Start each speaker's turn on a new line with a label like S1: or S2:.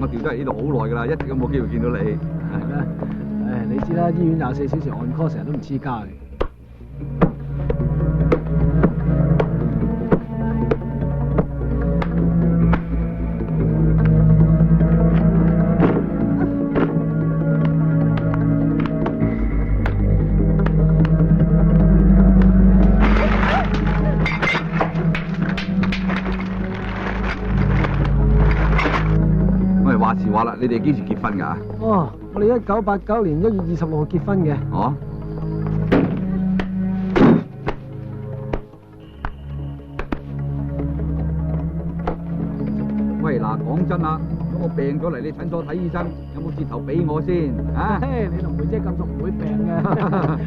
S1: 我調咗嚟呢度好耐㗎啦，一直都冇機會見到你。
S2: 係咩？唉，你知啦，醫院24小時按 call，成日都唔黐家嘅。
S1: 喂，話時話啦，你哋幾時結婚㗎？
S2: 哦，我哋1989年1月26號結婚嘅。
S1: 哦。喂，嗱，講真啦，如果我病咗嚟你診所睇醫生，有冇折頭俾我先？啊？
S2: 你同梅姐咁熟唔會病嘅。